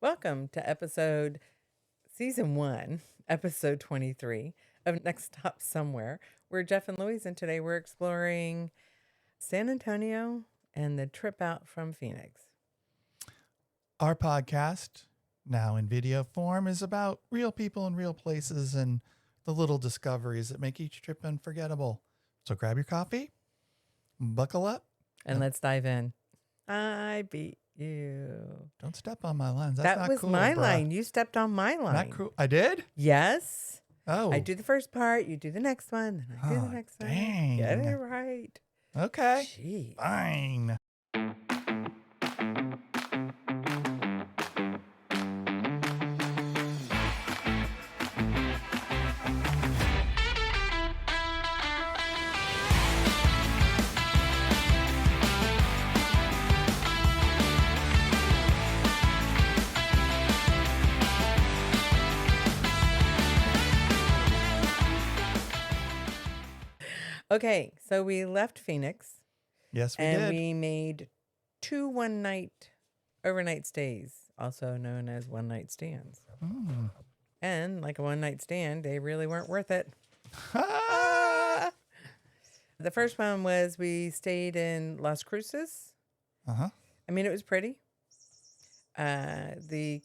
Welcome to season 1, episode 23 of Next Stop Somewhere. We're Jeff and Louise, and today we're exploring San Antonio and the trip out from Phoenix. Our podcast, now in video form, is about real people and real places and the little discoveries that make each trip unforgettable. So grab your coffee, buckle up, And let's dive in. I beat you. Don't step on my lines. That's not cool. That was my bruh. line. You stepped on my line. Not cool. I did? Yes. Oh. I do the first part, you do the next one, then I do the next one. Dang. Get it right. Okay. Jeez. Fine. Okay, so we left Phoenix. Yes, we and did. we made 2 one-night overnight stays, also known as one-night stands. Mm. And like a one-night stand, they really weren't worth it. The first one was we stayed in Las Cruces. Uh-huh. I mean, it was pretty. The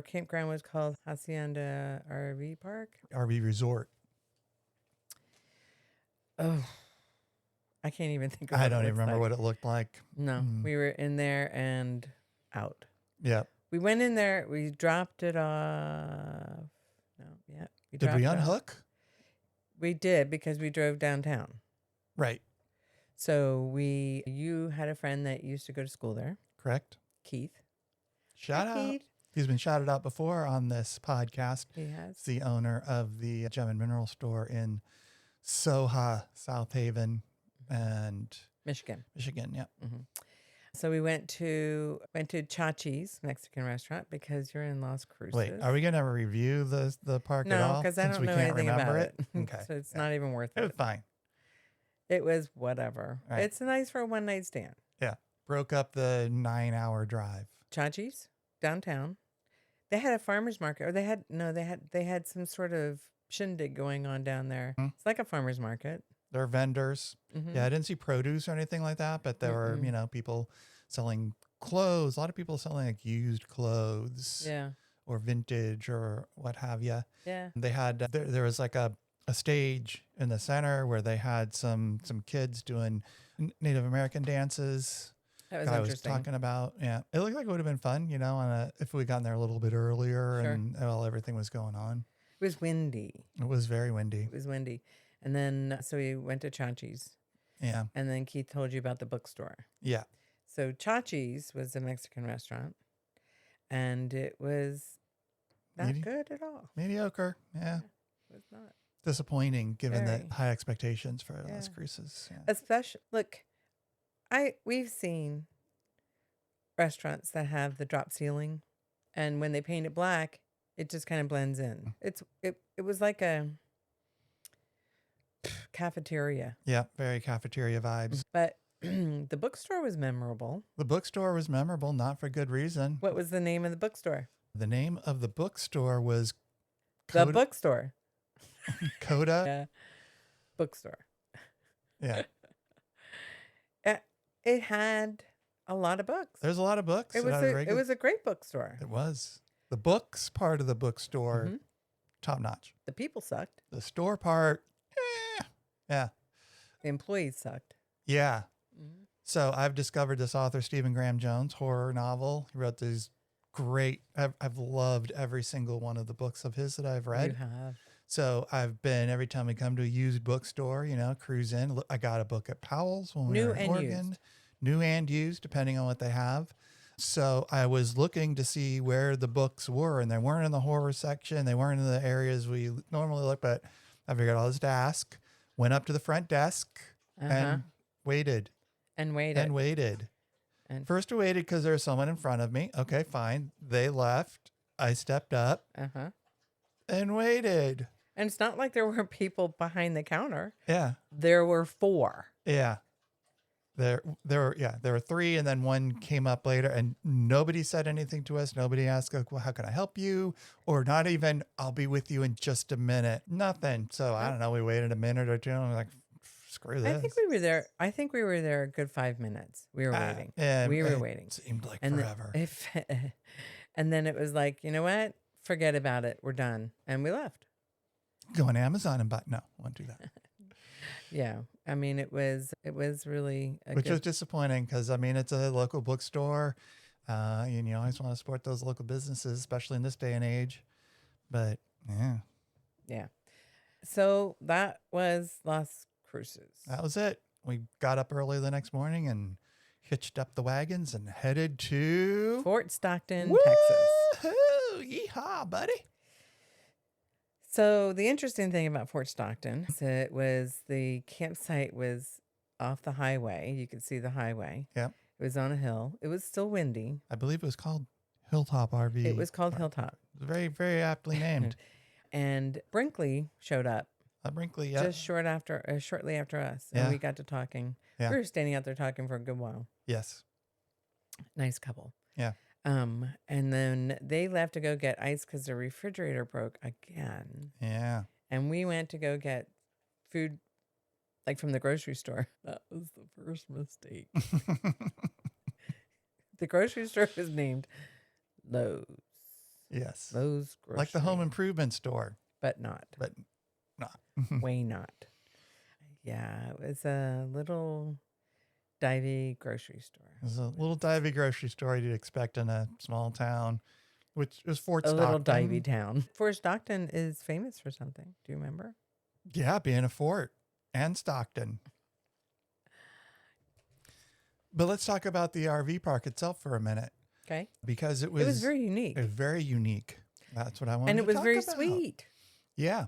campground was called Hacienda RV Park. RV Resort. Oh, I can't even think of I what don't it even looks remember like. what it looked like. No, we were in there and out. Yeah. We went in there. We dropped it off. No, yeah. Did we unhook? We did because we drove downtown. Right. So you had a friend that used to go to school there, Correct. Keith. Shout Hi, out. Keith. He's been shouted out before on this podcast. He has. He's the owner of the Gem and Mineral Store in Soha, South Haven, and Michigan. Yeah. Mm-hmm. So we went to Chachi's Mexican restaurant because you're in Las Cruces. Wait, are we going to review the park at all? No, because I since don't we know can't anything remember about it. Okay. So it's not even worth It was it. fine. It was whatever. Right. It's nice for a one-night stand. Yeah. Broke up the 9-hour drive. Chachi's downtown. They had a farmer's market, or they had some sort of shindig going on down there. Mm. It's like a farmer's market. There are vendors. Mm-hmm. Yeah, I didn't see produce or anything like that, but there were, people selling clothes. A lot of people selling like used clothes. Yeah. Or vintage or what have you. Yeah. They had, there was like a stage in the center where they had some kids doing Native American dances. That was I was interesting. talking about. Yeah. It looked like it would have been fun, if we gotten there a little bit earlier and while everything was going on. It was windy. It was very windy. It was windy. And then, so we went to Chachi's. Yeah. And then Keith told you about the bookstore. Yeah. So Chachi's was a Mexican restaurant. And it was not good at all. Mediocre. Yeah. It was not. Disappointing given Very. the high expectations for Las Cruces. Yeah. Especially, look, we've seen restaurants that have the drop ceiling, and when they paint it black, it just kind of blends in. It was like a cafeteria. Yeah. Very cafeteria vibes. But the bookstore was memorable. The bookstore was memorable, not for good reason. What was the name of the bookstore? The name of the bookstore was The Bookstore. Coda. Yeah. Bookstore. Yeah. It had a lot of books. There's a lot of books. It was a great bookstore. It was. The books part of the bookstore, top notch. The people sucked. The store part, yeah. The employees sucked. Yeah. Mm-hmm. So I've discovered this author, Stephen Graham Jones, horror novel. He wrote these great, I've loved every single one of the books of his that I've read. You have. So I've been, every time we come to a used bookstore, cruise in. Look, I got a book at Powell's when we were in Oregon. New and used, depending on what they have. So I was looking to see where the books were, and they weren't in the horror section. They weren't in the areas we normally look, but I figured I'll just ask. Went up to the front desk and waited. And First I waited because there was someone in front of me. Okay, fine. They left. I stepped up and waited. And it's not like there were people behind the counter. Yeah. There were 4. Yeah. There were three, and then one came up later, and nobody said anything to us. Nobody asked, like, well, how can I help you? Or not even, I'll be with you in just a minute. Nothing. So I don't know. We waited a minute or two, and we're like, screw this. I think we were there a good 5 minutes. We were waiting. We were waiting. Seemed like and forever. And then it was like, you know what? Forget about it. We're done. And we left. Go on Amazon and buy. No, won't do that. Yeah. I mean, it was really Which was disappointing because, I mean, it's a local bookstore. And you always want to support those local businesses, especially in this day and age. But, yeah. Yeah. So that was Las Cruces. That was it. We got up early the next morning and hitched up the wagons and headed to Fort Stockton, Woo-hoo! Texas. Yeehaw, buddy. So the interesting thing about Fort Stockton is the campsite was off the highway. You could see the highway. Yep. It was on a hill. It was still windy. I believe it was called Hilltop RV. It was called Hilltop. Very, very aptly named. And Brinkley showed up. Brinkley, yeah. Just shortly after us. Yeah. And we got to talking. Yeah. We were standing out there talking for a good while. Yes. Nice couple. Yeah. And then they left to go get ice because their refrigerator broke again. Yeah. And we went to go get food, like from the grocery store. That was the first mistake. The grocery store was named Lowe's. Yes. Lowe's Grocery. Like the home improvement store. But not. But not. Way not. Yeah, it was a little divey grocery store. It was a little divey grocery store you'd expect in a small town, which is Fort Stockton. A little divey town. Fort Stockton is famous for something. Do you remember? Yeah, being a fort and Stockton. But let's talk about the RV park itself for a minute. Okay. Because it was very unique. It was very unique. That's what I wanted to talk about. And it was very sweet. Yeah.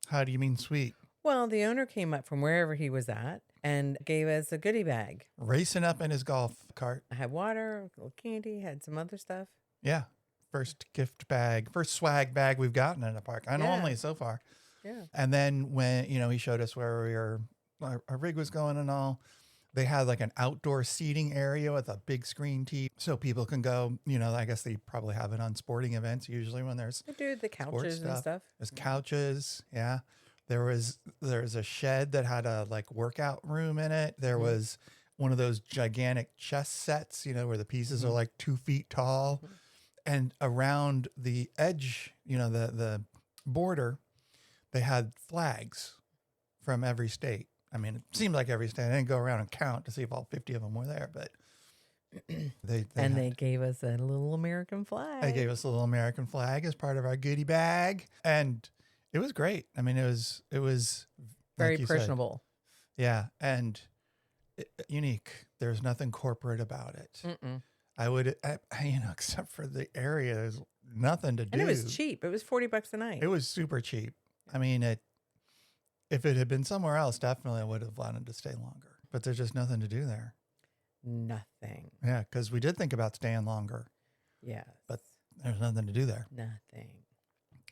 How do you mean sweet? Well, the owner came up from wherever he was at and gave us a goodie bag. Racing up in his golf cart. I had water, a little candy, had some other stuff. Yeah. First gift bag, first swag bag we've gotten in a park. And only so far. Yeah. And then when, he showed us where our rig was going and all, they had like an outdoor seating area with a big screen TV so people can go, I guess they probably have it on sporting events usually when there's they do the couches and stuff. There's couches. Yeah. There was a shed that had a like workout room in it. There was one of those gigantic chess sets, where the pieces are like 2 feet tall. And around the edge, the border, they had flags from every state. I mean, it seemed like every state. I didn't go around and count to see if all 50 of them were there, but they gave us a little American flag. They gave us a little American flag as part of our goodie bag, and it was great. I mean, it was very personable. Yeah, and unique. There's nothing corporate about it. Mm-mm. I would, except for the area, there's nothing to do. And it was cheap. It was $40 a night. It was super cheap. I mean, if it had been somewhere else, definitely I would have wanted to stay longer. But there's just nothing to do there. Nothing. Yeah, because we did think about staying longer. Yes. But there's nothing to do there. Nothing.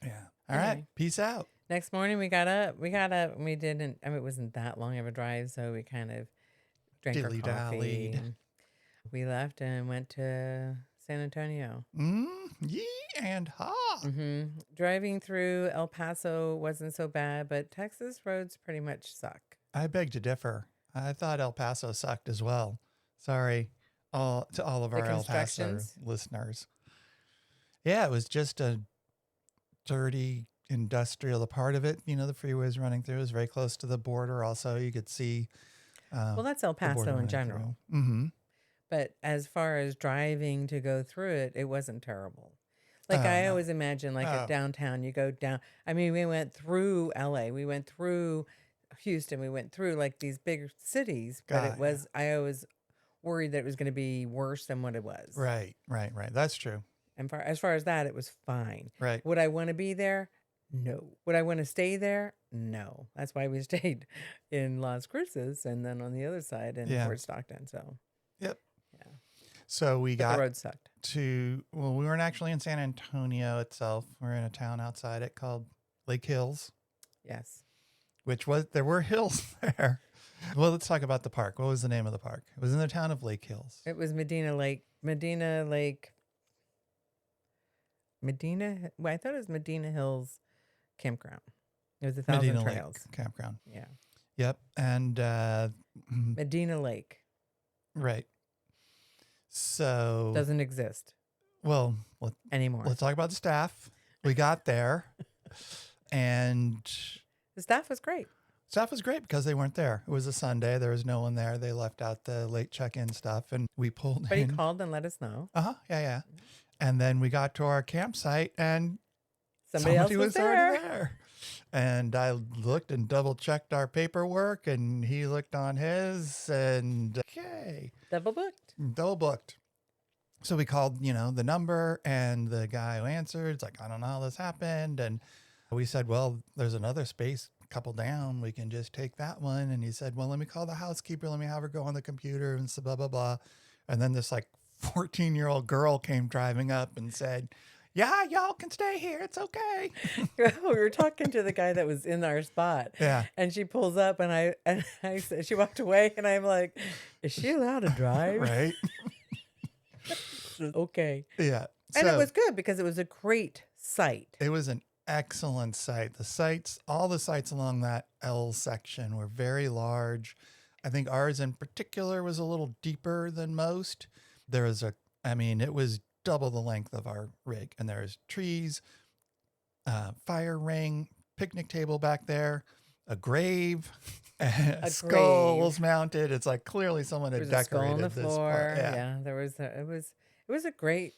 Yeah. All right. Peace out. Next morning we got up. And we didn't. I mean, it wasn't that long of a drive, so we kind of drank our coffee. We left and went to San Antonio. Yee and ha. Driving through El Paso wasn't so bad, but Texas roads pretty much suck. I beg to differ. I thought El Paso sucked as well. Sorry to all of our El Paso listeners. Yeah, it was just a dirty industrial. The part of it, the freeway was running through. It was very close to the border. Also, you could see. Well, that's El Paso in general. But as far as driving to go through it, it wasn't terrible. Like I always imagine, like at downtown, you go down. I mean, we went through LA, we went through Houston, we went through like these big cities. But I was worried that it was going to be worse than what it was. Right. That's true. And as far as that, it was fine. Right. Would I want to be there? No. Would I want to stay there? No. That's why we stayed in Las Cruces and then on the other side in Fort Stockton. So. Yep. Yeah. So the road sucked. We weren't actually in San Antonio itself. We're in a town outside it called Lakehills. Yes. There were hills there. Well, let's talk about the park. What was the name of the park? It was in the town of Lakehills. It was Medina Lake. Well, I thought it was Medina Hills Campground. It was a Thousand Medina Trails. Lake Campground. Yeah. Yep. And Medina Lake. right. So doesn't exist well, anymore. Let's talk about the staff. We got there and the staff was great. Staff was great because they weren't there. It was a Sunday. There was no one there. They left out the late check-in stuff and we pulled But in. he called and let us know. Uh-huh. Yeah. And then we got to our campsite and somebody else was already there. And I looked and double checked our paperwork and he looked on his and okay. Double booked. So we called, the number and the guy who answered, it's like, I don't know how this happened. And we said, well, there's another space a couple down. We can just take that one. And he said, well, let me call the housekeeper. Let me have her go on the computer and so blah, blah, blah. And then this 14-year-old girl came driving up and said, yeah, y'all can stay here. It's okay. We were talking to the guy that was in our spot. Yeah. And she pulls up and I said, she walked away and I'm like, is she allowed to drive? Right. Okay. Yeah. And it was good because it was a great site. It was an excellent site. All the sites along that L section were very large. I think ours in particular was a little deeper than most. It was double the length of our rig. And there's trees, fire ring, picnic table back there, a grave, skulls mounted. It's like clearly someone had decorated this floor. Part. Yeah, there was. It was a great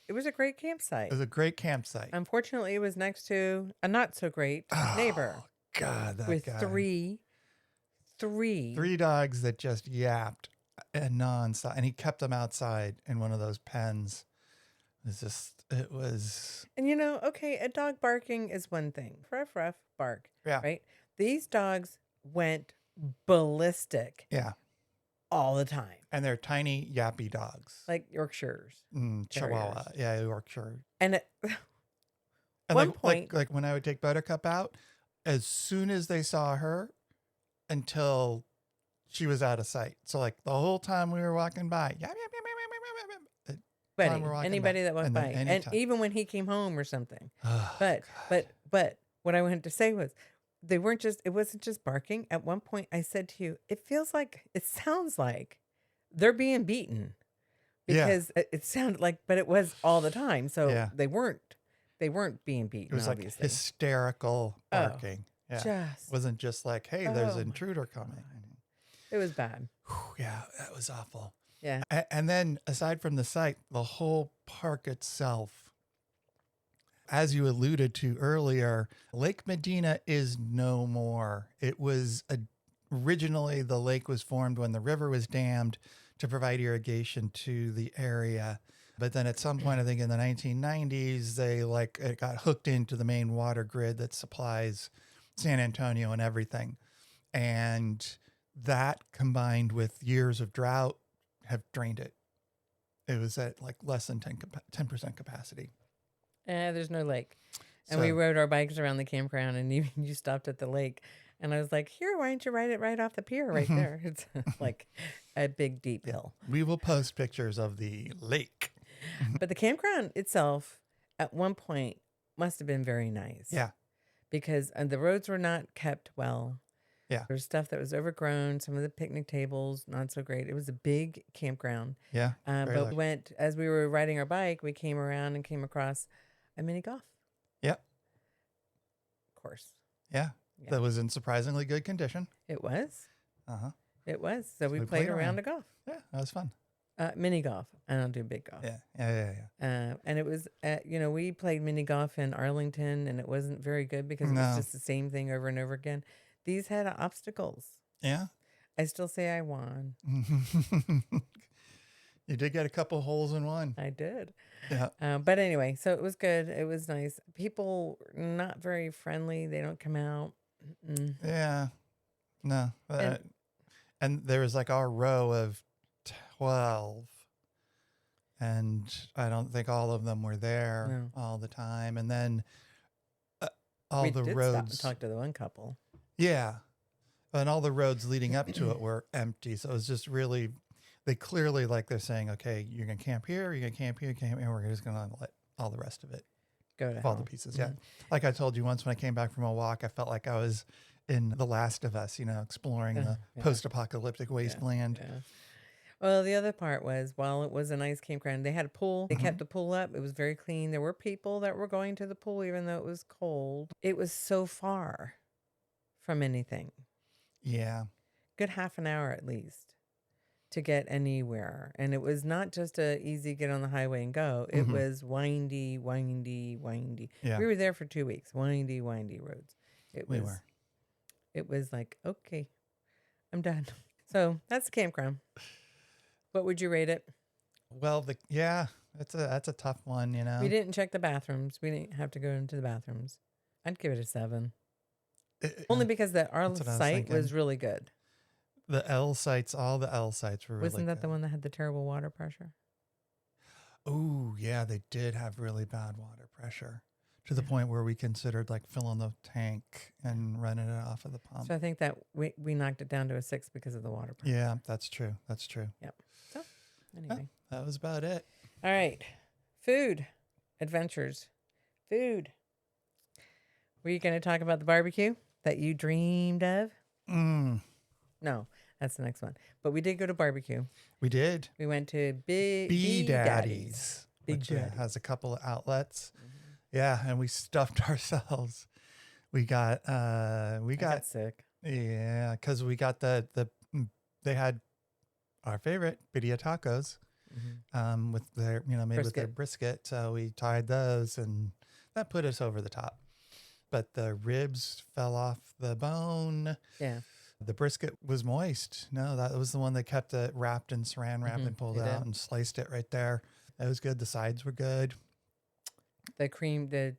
campsite. It was a great campsite. Unfortunately, it was next to a not so great neighbor. God, that with guy. three dogs that just yapped and nonstop, and he kept them outside in one of those pens. It was. And okay, a dog barking is one thing. Ruff, bark. Yeah. Right. These dogs went ballistic. Yeah. All the time. And they're tiny yappy dogs. Like Yorkshires. Chihuahua. Yeah, Yorkshire. And at one point, like when I would take Buttercup out, as soon as they saw her until she was out of sight. So the whole time we were walking by, anybody that walked by. And even when he came home or something. But what I wanted to say was it wasn't just barking. At one point I said to you, it sounds like they're being beaten because it sounded like, but it was all the time. So they weren't being beaten. It was obviously. Like hysterical barking. It wasn't just like, hey, there's an intruder coming. It was bad. Yeah, that was awful. Yeah. And then aside from the site, the whole park itself, as you alluded to earlier, Lake Medina is no more. It was originally the lake was formed when the river was dammed to provide irrigation to the area. But then at some point, I think in the 1990s, it got hooked into the main water grid that supplies San Antonio and everything. And that combined with years of drought have drained it. It was at less than 10% capacity. There's no lake. And we rode our bikes around the campground and you stopped at the lake. And I was like, here, why don't you ride it right off the pier right there? It's like a big, deep hill. We will post pictures of the lake. But the campground itself at one point must have been very nice. Yeah. Because the roads were not kept well. Yeah. There was stuff that was overgrown. Some of the picnic tables, not so great. It was a big campground. Yeah. But as we were riding our bike, we came around and came across a mini golf. Yep. Course. Yeah. That was in surprisingly good condition. It was. Uh-huh. It was. So we played a round of golf. Yeah, that was fun. Mini golf. I don't do big golf. Yeah. And it was, we played mini golf in Arlington and it wasn't very good because it was just the same thing over and over again. These had obstacles. Yeah. I still say I won. You did get a couple holes in one. I did. Yeah. But anyway, so it was good. It was nice. People not very friendly. They don't come out. Mm-mm. Yeah. No. And there was our row of 12. And I don't think all of them were there all the time. And then we did stop and talk to the one couple. Yeah. And all the roads leading up to it were empty. So it was just really, they clearly, like they're saying, okay, you're going to camp here, you're going to camp here, and we're just going to let all the rest of it go to fall hell. to pieces. Yeah. Like I told you once when I came back from a walk, I felt like I was in The Last of Us, exploring the post-apocalyptic wasteland. Yeah. Well, the other part was, while it was a nice campground, they had a pool. They kept the pool up. It was very clean. There were people that were going to the pool, even though it was cold. It was so far from anything. Yeah. Good half an hour at least to get anywhere. And it was not just a easy get on the highway and go. It was windy. Yeah. We were there for 2 weeks. Windy roads. We were. It was like, okay, I'm done. So that's the campground. What would you rate it? Well, that's a tough one, We didn't check the bathrooms. We didn't have to go into the bathrooms. I'd give it a 7. Only because our site was really good. The L sites, all the L sites were really good. Wasn't that the one that had the terrible water pressure? Oh, yeah, they did have really bad water pressure to the point where we considered like filling the tank and running it off of the pump. So I think that we knocked it down to a 6 because of the water pressure. Yeah, that's true. Yep. So anyway. That was about it. All right. Food. Adventures. Food. Were you going to talk about the barbecue that you dreamed of? No, that's the next one. But we did go to barbecue. We did. We went to Bee Daddy's. Which has a couple of outlets. Yeah, and we stuffed ourselves. I got sick. Yeah, because we got they had our favorite birria tacos, with their made with their brisket. So we tried those, and that put us over the top. But the ribs fell off the bone. Yeah. The brisket was moist. No, that was the one that kept it wrapped in saran wrap and pulled it out and sliced it right there. It was good. The sides were good. The creamed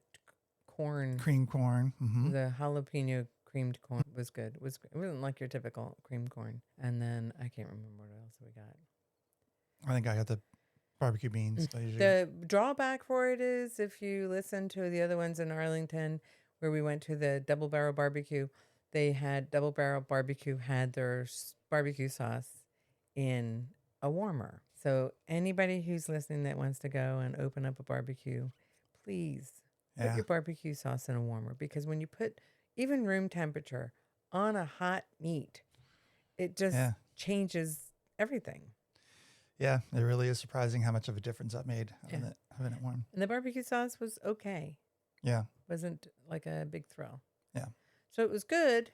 corn. Cream corn. The jalapeno creamed corn was good. It wasn't like your typical creamed corn. And then I can't remember what else we got. I think I got the barbecue beans. The drawback for it is, if you listen to the other ones in Arlington, where we went to the Double Barrel Barbecue, they had Double Barrel Barbecue had their barbecue sauce in a warmer. So anybody who's listening that wants to go and open up a barbecue, please put your barbecue sauce in a warmer, because when you put even room temperature on a hot meat, it just changes everything. Yeah, it really is surprising how much of a difference that made having it warm. And the barbecue sauce was okay. Yeah. Wasn't like a big thrill. Yeah. So it was good,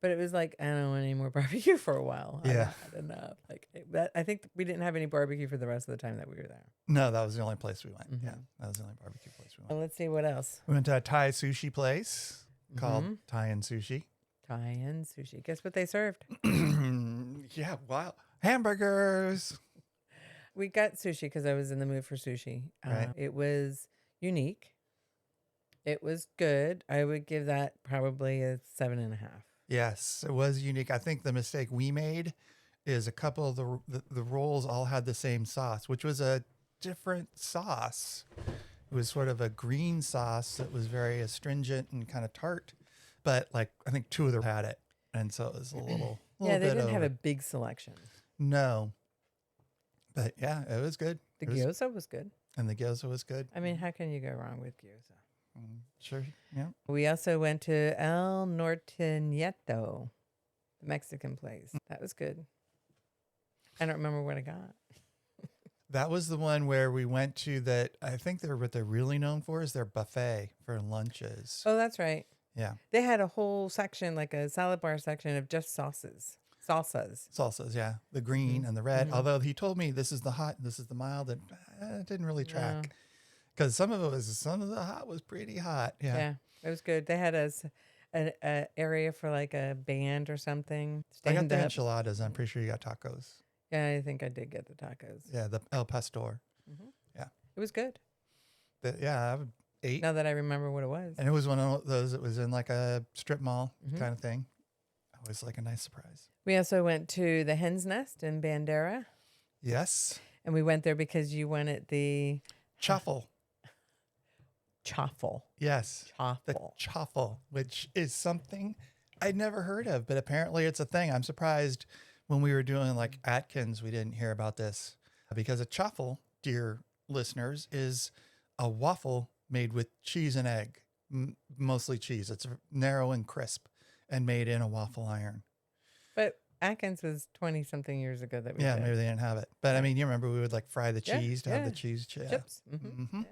but it was like, I don't want any more barbecue for a while. Yeah. I had enough. I think we didn't have any barbecue for the rest of the time that we were there. No, that was the only place we went. Yeah, that was the only barbecue place we went. Well, let's see what else. We went to a Thai sushi place called Thai and Sushi. Thai and Sushi. Guess what they served? Yeah, wow. Hamburgers. We got sushi because I was in the mood for sushi. Right. It was unique. It was good. I would give that probably a 7.5. Yes, it was unique. I think the mistake we made is a couple of the rolls all had the same sauce, which was a different sauce. It was sort of a green sauce that was very astringent and kind of tart, but I think 2 of them had it, and so it was a little they didn't have a big selection. No, but yeah, it was good. The gyoza was good, and the gyoza was good. I mean, how can you go wrong with gyoza? Sure. Yeah. We also went to El Norteñito, the Mexican place. That was good. I don't remember what I got. That was the one where we went to that. I think what they're really known for is their buffet for lunches. Oh, that's right. Yeah. They had a whole section, like a salad bar section of just salsas. Salsas, yeah. The green and the red. Although he told me this is the hot, this is the mild, and it didn't really track. No. Because some of the hot was pretty hot. Yeah, it was good. They had an area for like a band or something. I got the enchiladas. I'm pretty sure you got tacos. Yeah, I think I did get the tacos. Yeah, the El Pastor. Yeah, it was good. I ate. Now that I remember what it was. And it was one of those that was in like a strip mall kind of thing. It was like a nice surprise. We also went to the Hen's Nest in Bandera. Yes. And we went there because you wanted the chaffle. Chaffle. Yes. Chaffle. The chaffle, which is something I'd never heard of, but apparently it's a thing. I'm surprised when we were doing like Atkins, we didn't hear about this because a chaffle, dear listeners, is a waffle made with cheese and egg, mostly cheese. It's narrow and crisp and made in a waffle iron. But Atkins was 20 something years ago that we Yeah, did. maybe they didn't have it. But I mean, you remember we would like fry the cheese to have the cheese chips. Yeah.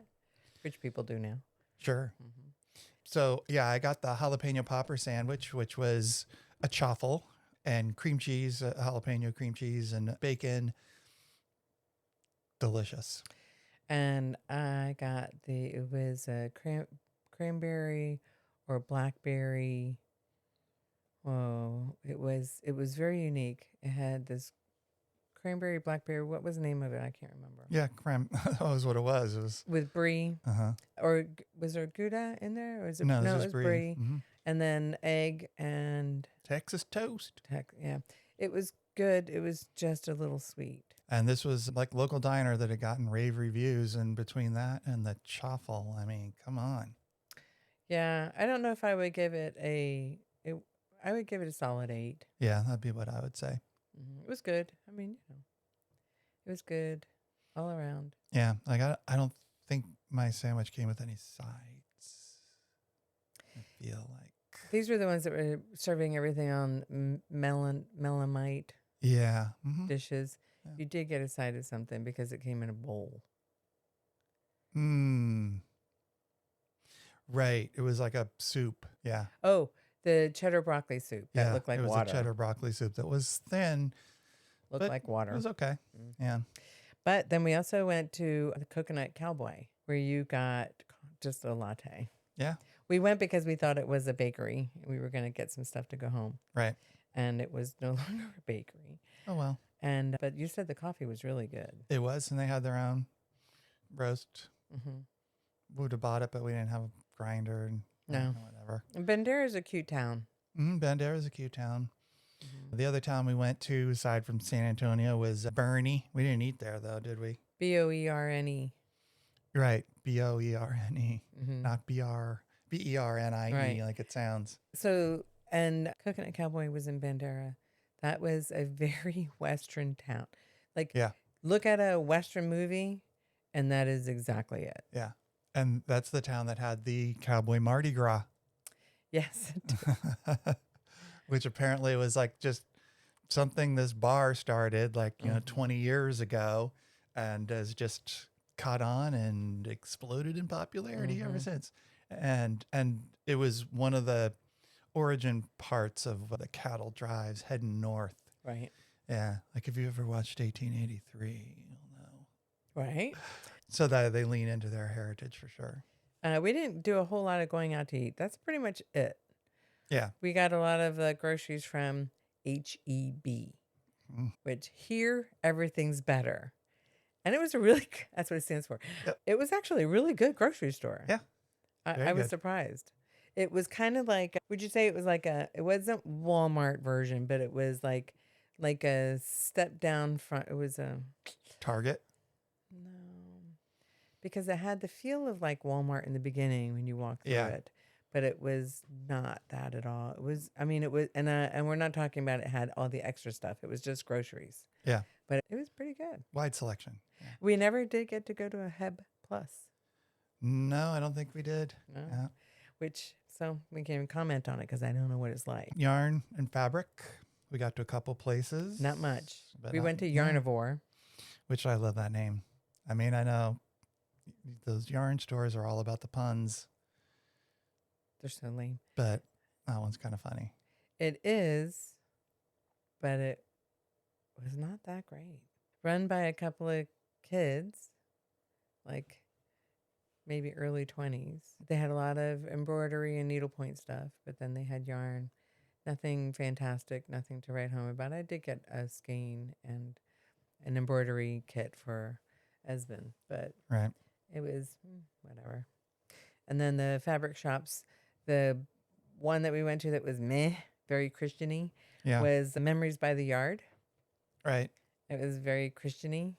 Which people do now. Sure. So yeah, I got the jalapeno popper sandwich, which was a chaffle and cream cheese, jalapeno cream cheese and bacon. Delicious. And I got it was a cranberry or blackberry. Oh, it was very unique. It had this cranberry, blackberry. What was the name of it? I can't remember. Yeah, that was what it was. It was with brie. Or was there Gouda in there? Or was it, no, it was brie. And then egg and Texas toast. Yeah, it was good. It was just a little sweet. And this was like local diner that had gotten rave reviews. And between that and the chaffle, I mean, come on. Yeah, I don't know if I would give it I would give it a solid 8. Yeah, that'd be what I would say. It was good. I mean, it was good all around. Yeah, like I don't think my sandwich came with any sides. I feel like these were the ones that were serving everything on melamite. Yeah. Dishes. Yeah. You did get a side of something because it came in a bowl. Right. It was like a soup. Yeah. Oh, the cheddar broccoli soup. That looked like water. It was a cheddar broccoli soup that was thin. Looked like water. It was okay. Yeah. But then we also went to the Coconut Cowboy where you got just a latte. Yeah. We went because we thought it was a bakery. We were going to get some stuff to go home. Right. And it was no longer a bakery. Oh, well. But you said the coffee was really good. It was. And they had their own roast. We would have bought it, but we didn't have a grinder and whatever. Bandera is a cute town. Bandera is a cute town. The other town we went to, aside from San Antonio, was Bernie. We didn't eat there, though, did we? Boerne. Right. Boerne. Not Bernie, like it sounds. So, and Coconut Cowboy was in Bandera. That was a very Western town. Like, look at a Western movie, and that is exactly it. Yeah. And that's the town that had the Cowboy Mardi Gras. Yes. Which apparently was like just something this bar started like, 20 years ago and has just caught on and exploded in popularity ever since. And it was one of the origin parts of the cattle drives heading north. Right. Yeah. Like if you ever watched 1883, you'll know. Right. So that they lean into their heritage for sure. We didn't do a whole lot of going out to eat. That's pretty much it. Yeah. We got a lot of groceries from HEB, which here everything's better. And it was that's what it stands for. Yep. It was actually a really good grocery store. Yeah. I was surprised. It was kind of like, would you say it was like it wasn't Walmart version, but it was like a step down front. It was a Target. No, because it had the feel of like Walmart in the beginning when you walked through it. But it was not that at all. It was, and we're not talking about it had all the extra stuff. It was just groceries. Yeah. But it was pretty good. Wide selection. Yeah. We never did get to go to a Heb Plus. No, I don't think we did. No. Yeah. So we can't even comment on it because I don't know what it's like. Yarn and fabric. We got to a couple places. Not much. We went to Yarnivore. Which I love that name. I mean, I know those yarn stores are all about the puns. They're so lame. But that one's kind of funny. It is, but it was not that great. Run by a couple of kids, like maybe early 20s. They had a lot of embroidery and needlepoint stuff, but then they had yarn. Nothing fantastic, nothing to write home about. I did get a skein and an embroidery kit for Esben, but it was whatever. And then the fabric shops, the one that we went to that was very Christian-y, was Memories by the Yard. Right. It was very Christian-y.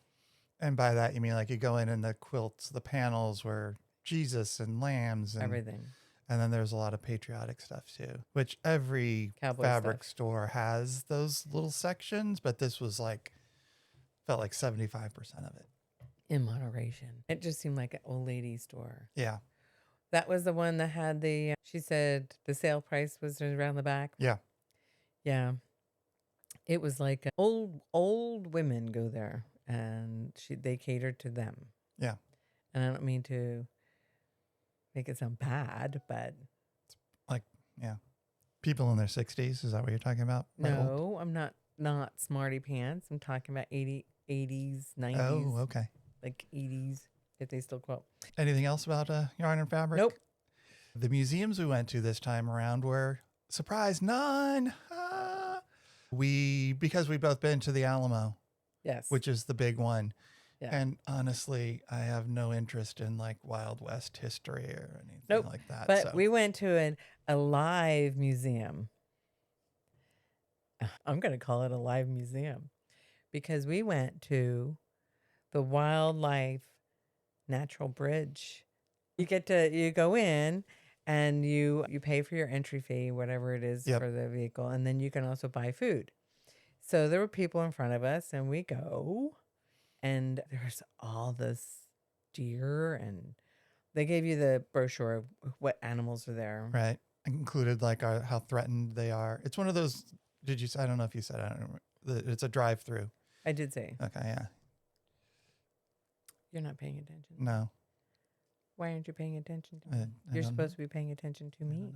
And by that, you mean like you go in and the quilts, the panels were Jesus and lambs and everything. And then there's a lot of patriotic stuff too, which every Cowboy fabric stuff. store has those little sections, but this was like, felt like 75% of it. In moderation. It just seemed like an old lady store. Yeah. That was the one that had she said the sale price was around the back. Yeah. Yeah. It was like old women go there and they cater to them. Yeah. And I don't mean to make it sound bad, but Like, yeah. People in their 60s. Is that what you're talking about? no, I'm not smarty pants. I'm talking about 80s, 90s. Oh, okay. Like 80s, if they still quote. Anything else about yarn and fabric? Nope. The museums we went to this time around were, surprise, none. Because we've both been to the Alamo. Yes. Which is the big one. Yeah. And honestly, I have no interest in like Wild West history or anything Nope. like that. But we went to a live museum. I'm going to call it a live museum because we went to the Wildlife Natural Bridge. You go in and you pay for your entry fee, whatever it is for the vehicle. And then you can also buy food. So there were people in front of us and we go and there's all this deer and they gave you the brochure of what animals are there. Right. Included like how threatened they are. It's one of those, I don't know if you said, I don't remember. It's a drive-through. I did say. Okay, yeah. You're not paying attention. No. Why aren't you paying attention to me? You're supposed to be paying attention to me.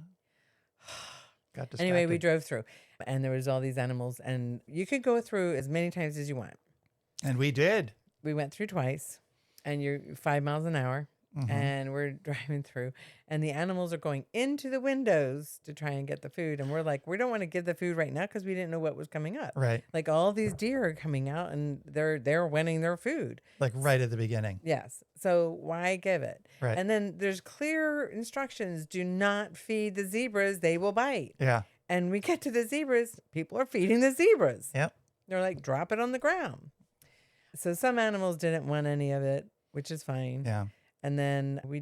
Got distracted. Anyway, we drove through and there was all these animals and you could go through as many times as you want. And we did. We went through twice and you're 5 miles an hour and we're driving through and the animals are going into the windows to try and get the food. And we're like, we don't want to give the food right now because we didn't know what was coming up. Right. Like all these deer are coming out and they're winning their food. Like right at the beginning. Yes. So why give it? Right. And then there's clear instructions. Do not feed the zebras. They will bite. Yeah. And we get to the zebras. People are feeding the zebras. Yep. They're like, drop it on the ground. So some animals didn't want any of it, which is fine. Yeah. And then we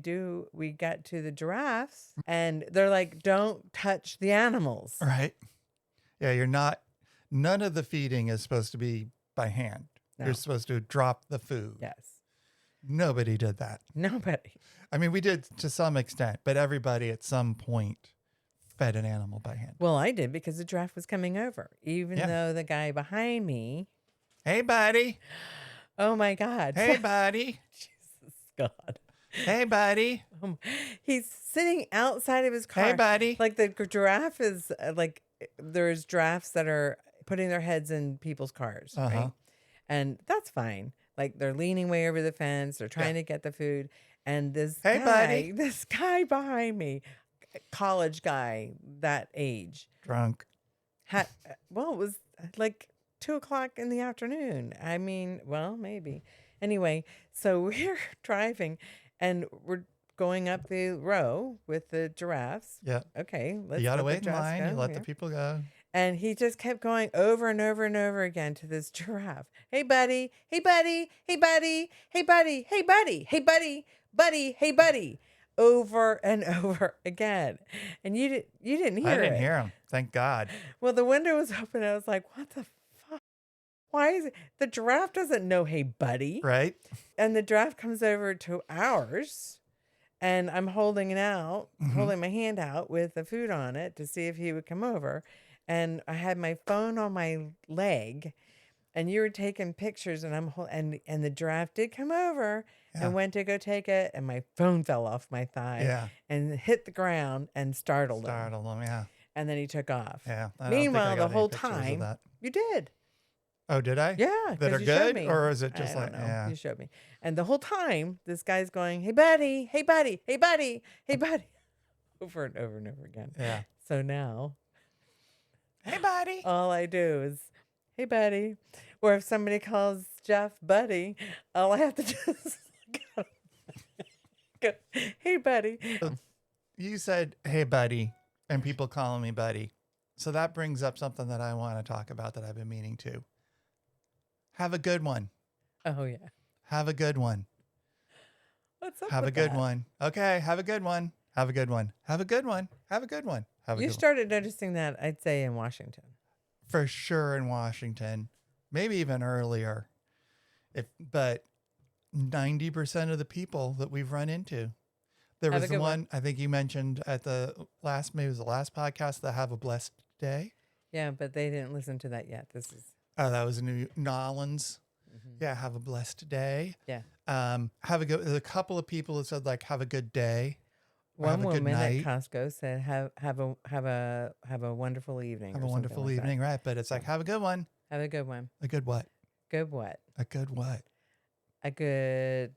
got to the giraffes and they're like, don't touch the animals. Right. Yeah. None of the feeding is supposed to be by hand. No. You're supposed to drop the food. Yes. Nobody did that. Nobody. I mean, we did to some extent, but everybody at some point fed an animal by hand. Well, I did because the giraffe was coming over, even though the guy behind me. Hey, buddy. Oh, my God. Hey, buddy. Jesus, God. Hey, buddy. He's sitting outside of his car. Hey, buddy. Like the giraffe is like, there's giraffes that are putting their heads in people's cars, right? And that's fine. Like they're leaning way over the fence. They're trying to get the food. And this guy behind me, college guy, that age. Drunk. It was like 2:00 in the afternoon. I mean, well, maybe. Anyway, so we're driving and we're going up the row with the giraffes. Yeah. Okay. You got to wait in line. You let the people go. And he just kept going over and over and over again to this giraffe. Hey, buddy. Hey, buddy. Hey, buddy. Hey, buddy. Hey, buddy. Hey, buddy. Buddy. Hey, buddy. Over and over again. And you didn't hear it. I didn't hear him. Thank God. Well, the window was open. I was like, what the fuck? Why is it? The giraffe doesn't know, hey, buddy. Right. And the giraffe comes over to ours. And I'm holding it out, holding my hand out with the food on it to see if he would come over. And I had my phone on my leg, and you were taking pictures, and and the giraffe did come over and went to go take it, and my phone fell off my thigh and hit the ground and startled him. Yeah. And then he took off. Yeah. Meanwhile, the whole time, you did. Oh, did I? Yeah. That are good, or is it just like, you showed me. And the whole time, this guy's going, hey, buddy, hey, buddy, hey, buddy, hey, buddy, over and over and over again. Yeah. So now, hey, buddy. All I do is, hey, buddy. Or if somebody calls Jeff buddy, all I have to do is go, hey, buddy. You said, hey, buddy, and people calling me buddy. So that brings up something that I want to talk about that I've been meaning to. Have a good one. Oh, yeah. Have a good one. What's up Have with a good that? one. Okay, have a good one. Have a good one. Have a good one. Have a good one. Have a You good one. started noticing that, I'd say, in Washington. For sure in Washington, maybe even earlier. But 90% of the people that we've run into, there Have was a the good one I think you mentioned at maybe it was the last podcast, that Have a Blessed Day. Yeah, but they didn't listen to that yet. This is. Oh, that was New Nolans. Mhm. Yeah, have a blessed day. Yeah. There's a couple of people that said like have a good day. Or One have a good woman at night. Costco said, "Have a wonderful evening." Have or a something wonderful like evening, that. right? But it's like have a good one. Have a good one. A good what? Good what? A good what? A good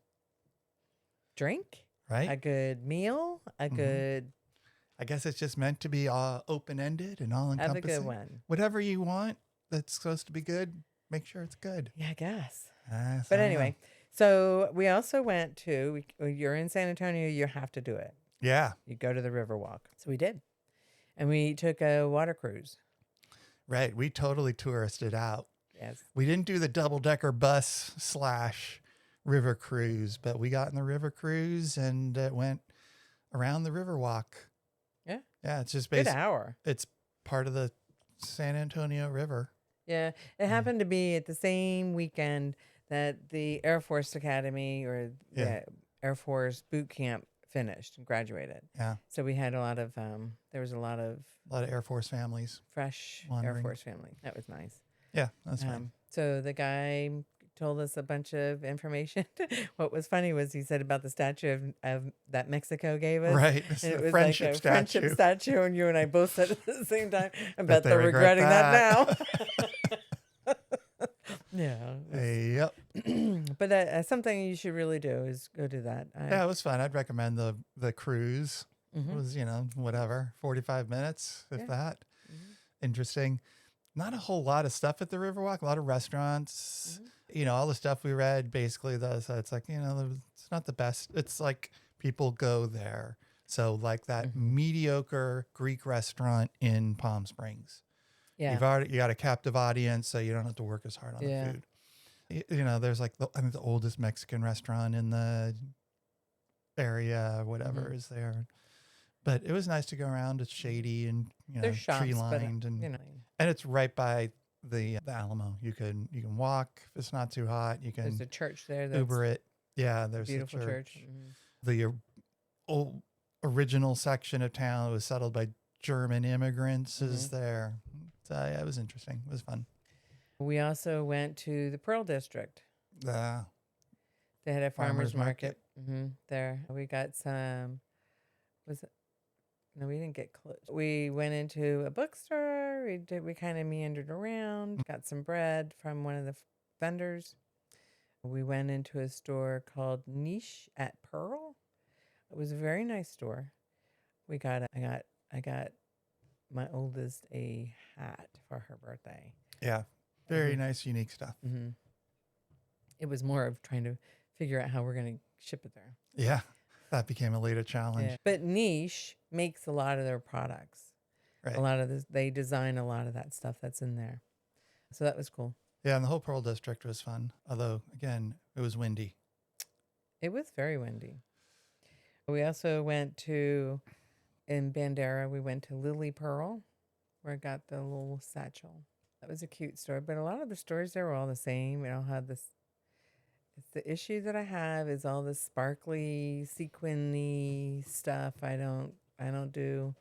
drink. Right? A good meal. A good. I guess it's just meant to be open-ended and all-encompassing. Have a good one. Whatever you want that's supposed to be good, make sure it's good. Yeah, I guess. So But anyway, so we also went to. You're in San Antonio. You have to do it. Yeah. You go to the Riverwalk. So we did, and we took a water cruise. Right. We totally touristed out. Yes. We didn't do the double-decker bus / river cruise, but we got in the river cruise and went around the Riverwalk. Yeah. Yeah. It's just Good basically, hour. it's part of the San Antonio River. Yeah. It happened to be at the same weekend that the Air Force Academy or the Air Force boot camp finished and graduated. Yeah. So we had there was a lot of Air Force families. fresh wandering. Air Force family. That was nice. Yeah, that's fine. So the guy told us a bunch of information. What was funny was he said about the statue of that Mexico gave us. Right. It's And it the was friendship like a statue. friendship statue, and you and I both said at the same time. I bet they they're regret regretting that now. Yeah. Yep. But that's something you should really do is go do that. Yeah, it was fun. I'd recommend the cruise. Mhm. It was, whatever, 45 minutes, if Yeah. that. Mhm. Interesting. Not a whole lot of stuff at the Riverwalk, a lot of restaurants. All the stuff we read basically, though, so it's like, it's not the best. It's like people go there. So like that mediocre Greek restaurant in Palm Springs. Yeah. You got a captive audience, so you don't have to work as hard on the food. There's like I think the oldest Mexican restaurant in the area, or whatever is there. But it was nice to go around. It's shady and There's shops, tree but, lined, and it's right by the Alamo. You can walk if it's not too hot. You can there's a church there. That's Uber it. Yeah, there's a beautiful church. The old original section of town was settled by German immigrants is there. So yeah, it was interesting. It was fun. We also went to the Pearl District. The They had a farmer's market. market there. We got some. Was it? No, we didn't get close. We went into a bookstore. We kind of meandered around. Got some bread from one of the vendors. We went into a store called Niche at Pearl. It was a very nice store. I got my oldest a hat for her birthday. Yeah, very nice, unique stuff. It was more of trying to figure out how we're going to ship it there. Yeah, that became a later challenge. Yeah. But Niche makes a lot of their products. Right. A lot of this, they design a lot of that stuff that's in there. So that was cool. Yeah, and the whole Pearl District was fun. Although, again, it was windy. It was very windy. We also went to, in Bandera, we went to Lily Pearl, where I got the little satchel. That was a cute store. But a lot of the stores there were all the same. We all had this. It's the issue that I have is all this sparkly, sequiny stuff. I don't do.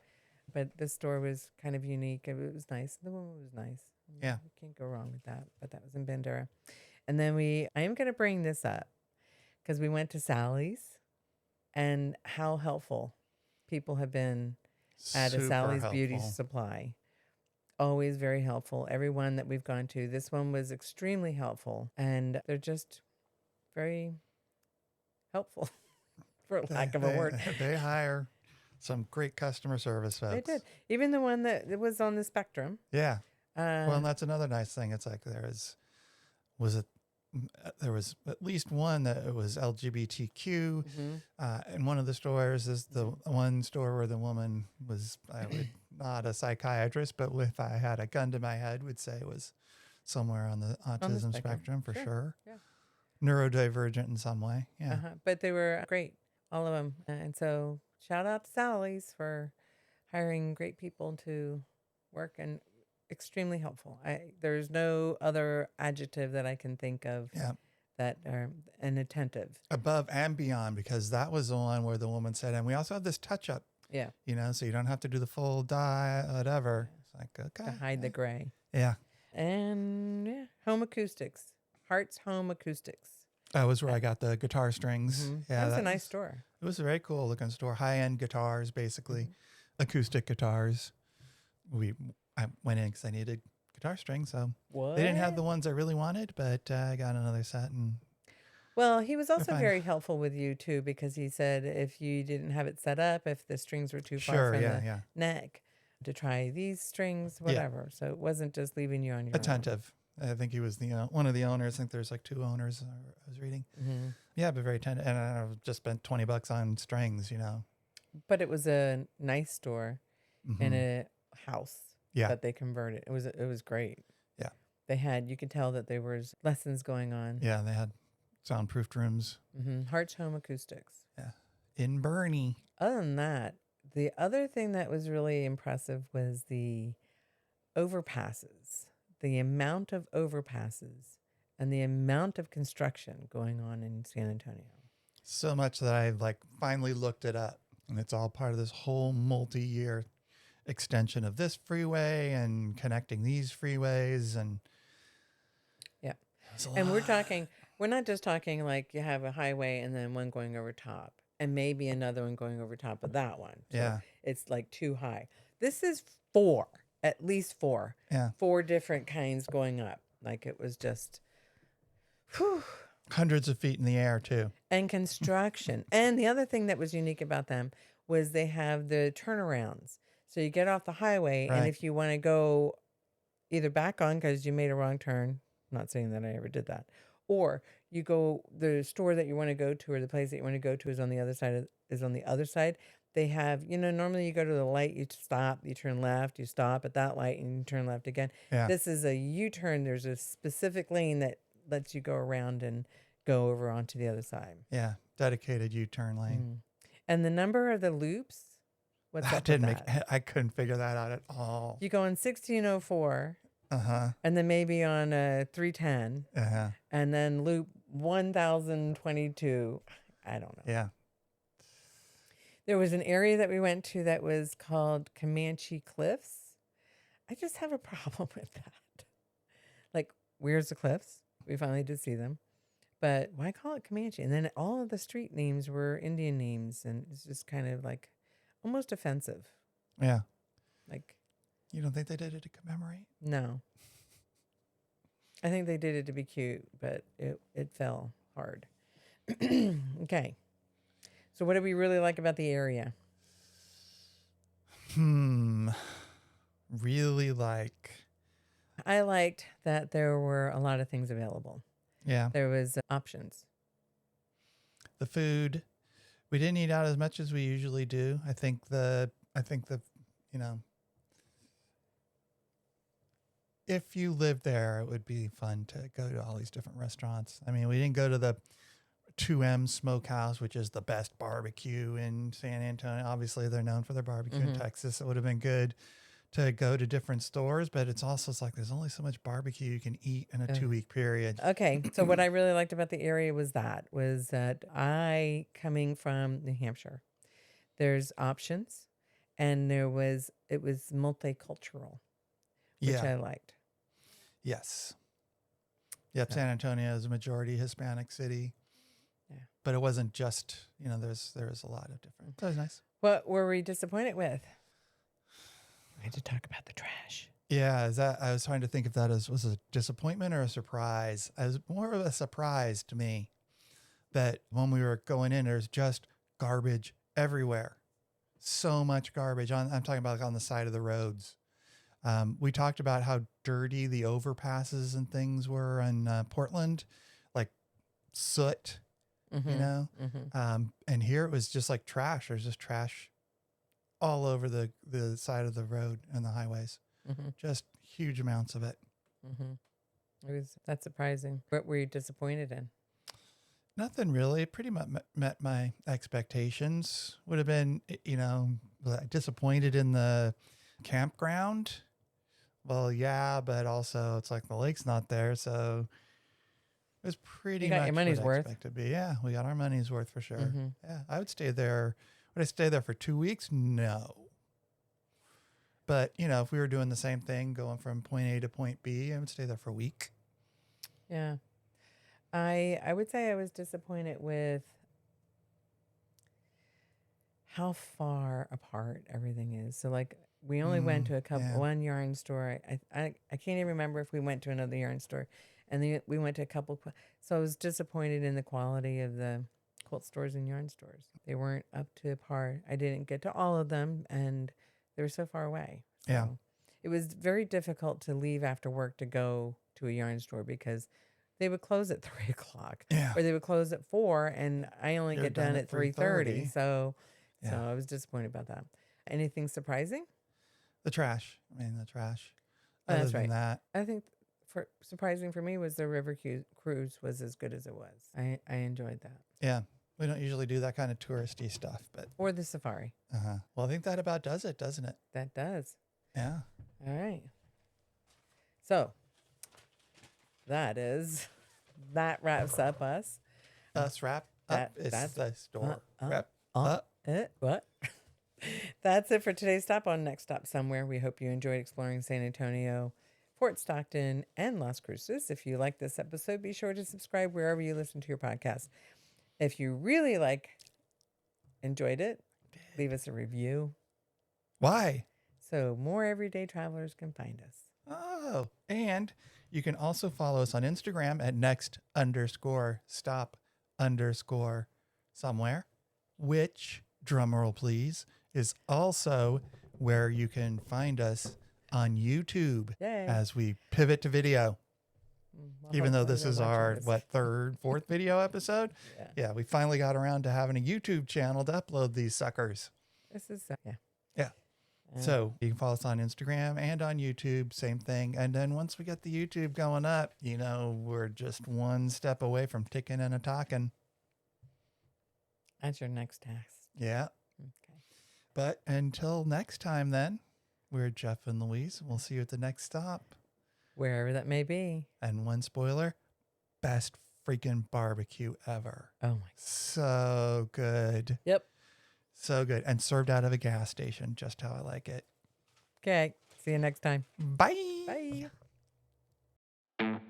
But this store was kind of unique. It was nice. The woman was nice. Yeah. You can't go wrong with that. But that was in Bandera. And then I am going to bring this up because we went to Sally's and how helpful people have been at a Sally's Beauty Supply. Always very helpful. Everyone that we've gone to, this one was extremely helpful. And they're just very helpful, for lack of a word. They hire some great customer service folks. They did. Even the one that was on the spectrum. Yeah. Well, and that's another nice thing. It's like there was at least one that it was LGBTQ. And one of the stores is the one store where the woman was, not a psychiatrist, but if I had a gun to my head, would say it was somewhere on the autism spectrum for sure. Yeah. Neurodivergent in some way. Yeah. But they were great, all of them. And so shout out to Sally's for hiring great people to work and extremely helpful. There's no other adjective that I can think of Yeah. that are and attentive. Above and beyond, because that was the one where the woman said, and we also have this touch up, Yeah. so you don't have to do the full dye, whatever. It's like, okay. To hide the gray. Yeah. And yeah, home acoustics. Heart's Home Acoustics. That was where I got the guitar strings. Mm-hmm. Yeah. That was a nice store. It was a very cool looking store. High-end guitars, basically. Mm-hmm. Acoustic guitars. I went in because I needed guitar strings, so what? They didn't have the ones I really wanted, but I got another set. And well, he was also very helpful with you too, because he said if you didn't have it set up, if the strings were too far from the neck, to try these strings, whatever. So it wasn't just leaving you on your attentive. Own. I think he was one of the owners. I think there's like 2 owners I was reading. Mm-hmm. Yeah, but very attentive. And I just spent $20 on strings, But it was a nice store in a house that they converted. It was great. Yeah. They had, you could tell that there was lessons going on. Yeah, they had soundproofed rooms. Mm-hmm. Heart's Home Acoustics. Yeah. In Bernie. Other than that, the other thing that was really impressive was the overpasses, the amount of overpasses and the amount of construction going on in San Antonio. So much that I finally looked it up, and it's all part of this whole multi-year extension of this freeway and connecting these freeways. And yeah. And we're not just talking like you have a highway and then one going over top and maybe another one going over top of that one. So yeah. It's like too high. This is at least 4. Yeah. 4 different kinds going up. Like it was just, whew. Hundreds of feet in the air too. And construction. And the other thing that was unique about them was they have the turnarounds. So you get off the highway, and if you want to go either back on because you made a wrong turn, I'm not saying that I ever did that, or you go, the store that you want to go to or the place that you want to go to is on the other side. They have, normally you go to the light, you stop, you turn left, you stop at that light, and you turn left again. Yeah. This is a U-turn. There's a specific lane that lets you go around and go over onto the other side. Yeah, dedicated U-turn lane. Mm. And the number of the loops, I couldn't figure that out at all. You go on 1604, and then maybe on 310, and then loop 1022. I don't know. Yeah. There was an area that we went to that was called Comanche Cliffs. I just have a problem with that. Like, where's the cliffs? We finally did see them. But why call it Comanche? And then all of the street names were Indian names, and it's just kind of like almost offensive. Yeah. Like, you don't think they did it to commemorate? No. I think they did it to be cute, but it fell hard. Okay. So what do we really like about the area? Really like. I liked that there were a lot of things available. Yeah. There was options. The food, we didn't eat out as much as we usually do. I think if you lived there, it would be fun to go to all these different restaurants. I mean, we didn't go to the 2M Smokehouse, which is the best barbecue in San Antonio. Obviously, they're known for their barbecue in Texas. It would have been good to go to different stores, but it's also like there's only so much barbecue you can eat in a 2-week period. Okay, so what I really liked about the area was that I, coming from New Hampshire, there's options, and it was multicultural, which I liked. Yes. Yep, San Antonio is a majority Hispanic city. Yeah. But it wasn't just, there's a lot of different. That was nice. What were we disappointed with? I had to talk about the trash. Yeah, I was trying to think if that was a disappointment or a surprise. It was more of a surprise to me that when we were going in, there's just garbage everywhere. So much garbage. I'm talking about on the side of the roads. We talked about how dirty the overpasses and things were in Portland, like soot, and here it was just like trash. There's just trash all over the side of the road and the highways, just huge amounts of it. That's surprising. What were you disappointed in? Nothing really. Pretty much met my expectations. Would have been, disappointed in the campground. Well, yeah, but also it's like the lake's not there, so it was pretty You got much your money's what I worth. expected to be. Yeah, we got our money's worth for sure. Mm-hmm. Yeah, I would stay there. Would I stay there for 2 weeks? No. But, if we were doing the same thing, going from point A to point B, I would stay there for a week. Yeah. I would say I was disappointed with how far apart everything is. So like we only went to one yarn store. I can't even remember if we went to another yarn store, and then we went to a couple. So I was disappointed in the quality of the quilt stores and yarn stores. They weren't up to par. I didn't get to all of them, and they were so far away. So Yeah. it was very difficult to leave after work to go to a yarn store because they would close at 3:00, Yeah. or they would close at 4, and I only get done at 3:30. So I was disappointed about that. Anything surprising? The trash. The trash. Oh, Other that's than right. that, I think surprising for me was the river cruise was as good as it was. I enjoyed that. yeah, we don't usually do that kind of touristy stuff, but Or the safari. Well, I think that about does it, doesn't it? That does. Yeah. All right. So that wraps up us. Wrap up. That's the store. Wrap up. What? That's it for today's stop on Next Stop Somewhere. We hope you enjoyed exploring San Antonio, Fort Stockton, and Las Cruces. If you like this episode, be sure to subscribe wherever you listen to your podcast. If you really enjoyed it, leave us a review. Why? So more everyday travelers can find us. Oh, and you can also follow us on Instagram at next_stop_somewhere, which, drumroll please, is also where you can find us on YouTube. Yay. As we pivot to video. Even though this is our, third, fourth video episode? Yeah, we finally got around to having a YouTube channel to upload these suckers. This is, Yeah. So you can follow us on Instagram and on YouTube, same thing. And then once we get the YouTube going up, we're just one step away from ticking and a talking. That's your next task. Yeah. Okay. But until next time then, we're Jeff and Louise. We'll see you at the next stop. Wherever that may be. And one spoiler, best freaking barbecue ever. Oh my God. So good. Yep. So good. And served out of a gas station, just how I like it. Okay. See you next time. Bye. Bye.